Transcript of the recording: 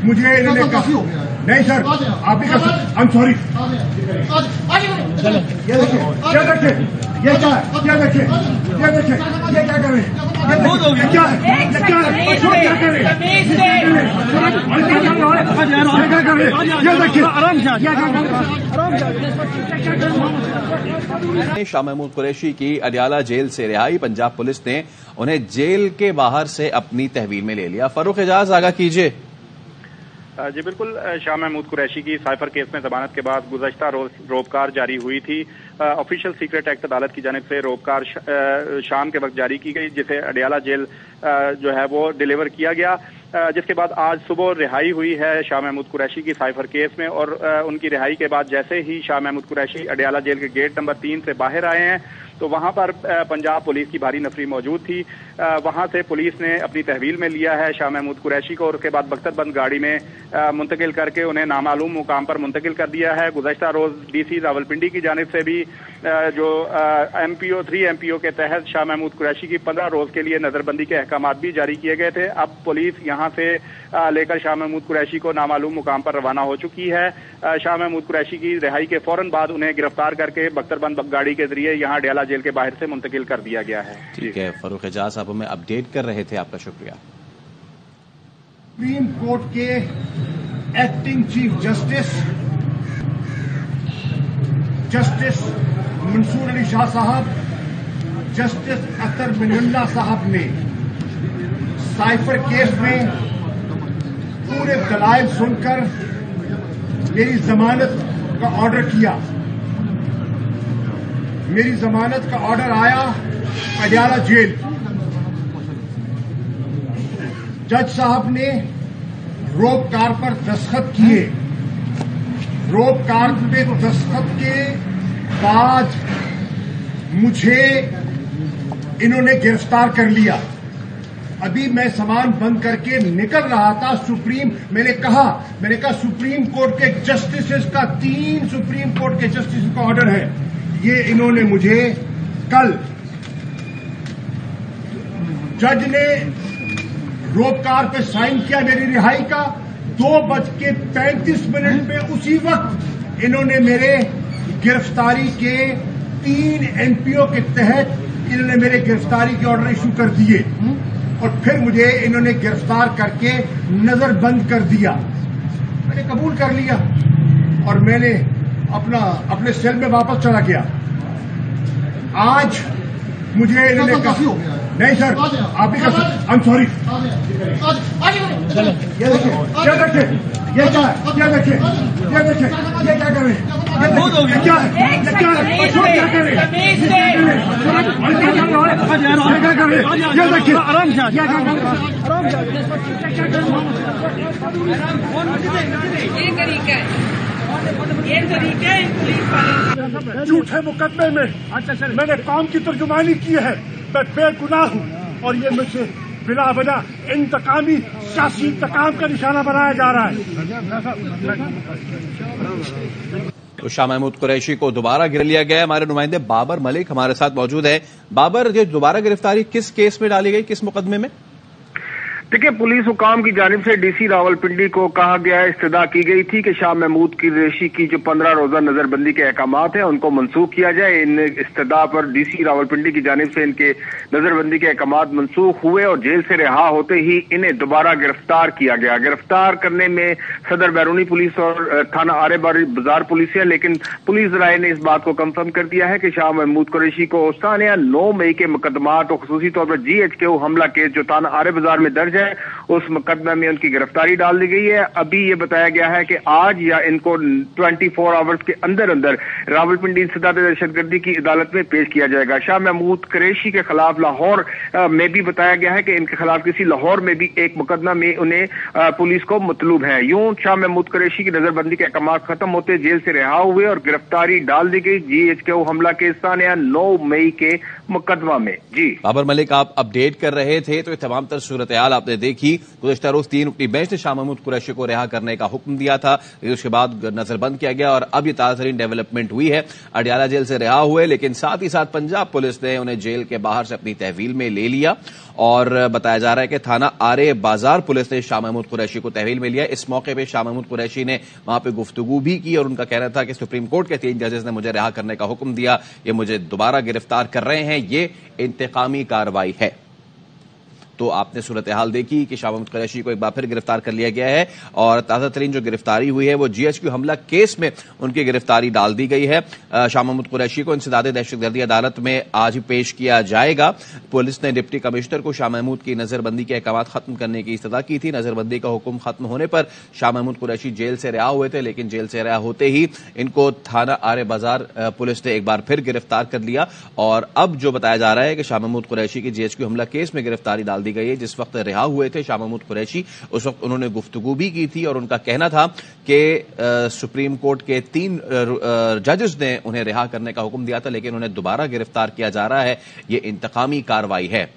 मुझे इन्होंने कहा नहीं सर आप ही का आई एम सॉरी। ये देखिए ये देखिए ये क्या है ये देखिए ये देखिए ये क्या कर रहे हैं ये क्या है ये क्या है क्या कर रहे हैं क्या कर रहे हैं ये देखिए आराम से। शाह महमूद कुरैशी की अडियाला जेल से रिहाई, पंजाब पुलिस ने उन्हें जेल के बाहर से अपनी तहवील में ले लिया। फारूक एजाज आगा कीजिए। जी बिल्कुल, शाह महमूद कुरैशी की साइफर केस में जमानत के बाद गुज़श्ता रोज रोबकार जारी हुई थी। ऑफिशियल सीक्रेट एक्ट अदालत की जानिब से रोबकार शाम के वक्त जारी की गई, जिसे अडियाला जेल जो है वो डिलीवर किया गया, जिसके बाद आज सुबह रिहाई हुई है शाह महमूद कुरैशी की साइफर केस में। और उनकी रिहाई के बाद जैसे ही शाह महमूद कुरैशी अडियाला जेल के गेट नंबर 3 से बाहर आए हैं तो वहां पर पंजाब पुलिस की भारी नफरी मौजूद थी। वहां से पुलिस ने अपनी तहवील में लिया है शाह महमूद कुरैशी को और उसके बाद बख्तरबंद गाड़ी में मुंतकिल करके उन्हें नामालूम मुकाम पर मुंतकिल कर दिया है। गुज़श्ता रोज डीसी रावलपिंडी की जानिब से भी जो MPO 3 MPO के तहत शाह महमूद कुरैशी की 15 रोज के लिए नजरबंदी के अहकाम भी जारी किए गए थे। अब पुलिस यहां से लेकर शाह महमूद कुरैशी को नामालूम मुकाम पर रवाना हो चुकी है। शाह महमूद कुरैशी की रिहाई के फौरन बाद उन्हें गिरफ्तार करके बख्तरबंद गाड़ी के जरिए यहां अडियाला जेल के बाहर से मुंतकिल कर दिया गया है। ठीक है, फारूक एजाज साहब हमें अपडेट कर रहे थे, आपका शुक्रिया। सुप्रीम कोर्ट के acting chief justice Mansoor Ali Shah साहब, जस्टिस अतर मिनल्ला साहब ने साइफर केस में पूरे दलाइल सुनकर मेरी जमानत का ऑर्डर किया। मेरी जमानत का ऑर्डर आया अडियाला जेल। जज साहब ने रोबकार पर दस्तखत किए। रोबकार पे दस्तखत के बाद मुझे इन्होंने गिरफ्तार कर लिया। अभी मैं सामान बंद करके निकल रहा था। मैंने कहा सुप्रीम कोर्ट के जस्टिस का 3 सुप्रीम कोर्ट के जस्टिस का ऑर्डर है। ये इन्होंने मुझे कल जज ने रोबकार पे साइन किया मेरी रिहाई का 2:35 पे। उसी वक्त इन्होंने मेरे गिरफ्तारी के 3 MPO के तहत इन्होंने मेरे गिरफ्तारी के ऑर्डर इशू कर दिए और फिर मुझे इन्होंने गिरफ्तार करके नजरबंद कर दिया। मैंने कबूल कर लिया और मैंने अपने सेल में वापस चला गया। आज मुझे इन्होंने कहा नहीं सर आप ही का आई एम सॉरी। ये देखिए ये देखिए ये क्या है ये देखिए ये देखिए ये क्या कर रहे हैं ये क्या है ये क्या है क्या कर रहे हैं क्या कर रहे हैं ये देखिए आराम से क्या कर रहे हैं ये तरीका है पुलिस वाले। झूठे मुकदमे में मैंने कौम की तर्जुमानी की है। मैं बेगुनाह हूँ और ये मुझसे बिला वजह इंतकामी सियासी इंतकाम का निशाना बनाया जा रहा है। तो शाह महमूद कुरैशी को दोबारा गिर लिया गया है। हमारे नुमाइंदे बाबर मलिक हमारे साथ मौजूद है। बाबर, ये दोबारा गिरफ्तारी किस केस में डाली गई, किस मुकदमे में? देखिए, पुलिस हुकाम की जानिब से डीसी रावलपिंडी को कहा गया है, इस्तदा की गई थी कि शाह महमूद कुरैशी की जो 15 रोजा नजरबंदी के अहकामात हैं उनको मनसूख किया जाए। इन इस्तदा पर डीसी रावलपिंडी की जानिब से इनके नजरबंदी के अहकामात मनसूख हुए और जेल से रिहा होते ही इन्हें दोबारा गिरफ्तार किया गया। गिरफ्तार करने में सदर बैरूनी पुलिस और थाना आरे बाजार पुलिस है, लेकिन पुलिस राय ने इस बात को कंफर्म कर दिया है कि शाह महमूद कुरैशी को सानिया 9 मई के मुकदमात और खसूसी तौर पर GHQ हमला केस जो थाना आरे बाजार में दर्ज है उस मुकदमे में उनकी गिरफ्तारी डाल दी गई है। अभी ये बताया गया है कि आज या इनको 24 आवर्स के अंदर अंदर रावलपिंडी इंसदाद दहशतगर्दी की अदालत में पेश किया जाएगा। शाह महमूद कुरैशी के खिलाफ लाहौर में भी बताया गया है कि इनके खिलाफ किसी लाहौर में भी एक मुकदमा में उन्हें पुलिस को मतलूब है। यूं शाह महमूद कुरैशी की नजरबंदी के अहकाम खत्म होते जेल से रिहा हुए और गिरफ्तारी डाल दी गई GHQ हमला के सानिया 9 मई के मुकदमा में। जी बाबर मलिक, आप अपडेट कर रहे थे, तो तमाम तर सूरत हाल आपने आपने देखी, गुज़श्ता रोज 3 रुकनी बेंच ने शाह महमूद कुरैशी को रिहा करने का हुक्म दिया था, उसके बाद नजरबंद किया गया और अब ये ताज़ा तरीन डेवलपमेंट हुई है। अडयाला जेल से रिहा हुए, लेकिन साथ ही साथ पंजाब पुलिस ने उन्हें जेल के बाहर से अपनी तहवील में ले लिया और बताया जा रहा है कि थाना आरे बाजार पुलिस ने शाह महमूद कुरैशी को तहवील में लिया। इस मौके पर शाह महमूद कुरैशी ने वहां पर गुफ्तगू भी की और उनका कहना था कि सुप्रीम कोर्ट के 3 जजेस ने मुझे रिहा करने का हुक्म दिया, ये मुझे दोबारा गिरफ्तार कर रहे हैं, ये इंतकामी कार्रवाई है। तो आपने सूरत हाल देखी कि शाह महमूद कुरैशी को एक बार फिर गिरफ्तार कर लिया गया है और ताज़ा तरीन जो गिरफ्तारी हुई है वो GHQ हमला केस में उनकी गिरफ्तारी डाल दी गई है। शाह महमूद कुरैशी को इंसदाद दहशतगर्दी अदालत में आज ही पेश किया जाएगा। पुलिस ने डिप्टी कमिश्नर को शाह महमूद की नजरबंदी के अहकाम खत्म करने की इस्तदा की थी। नजरबंदी का हुक्म खत्म होने पर शाह महमूद कुरैशी जेल से रिहा हुए थे, लेकिन जेल से रिहा होते ही इनको थाना आरे बाजार पुलिस ने एक बार फिर गिरफ्तार कर लिया और अब जो बताया जा रहा है कि शाह महमूद कुरैशी की GHQ हमला केस में गिरफ्तारी डाल दी गई है। जिस वक्त रिहा हुए थे शाह महमूद कुरैशी, उस वक्त उन्होंने गुफ्तगू भी की थी और उनका कहना था कि सुप्रीम कोर्ट के 3 जजेस ने उन्हें रिहा करने का हुक्म दिया था, लेकिन उन्हें दोबारा गिरफ्तार किया जा रहा है, ये इंतकामी कार्रवाई है।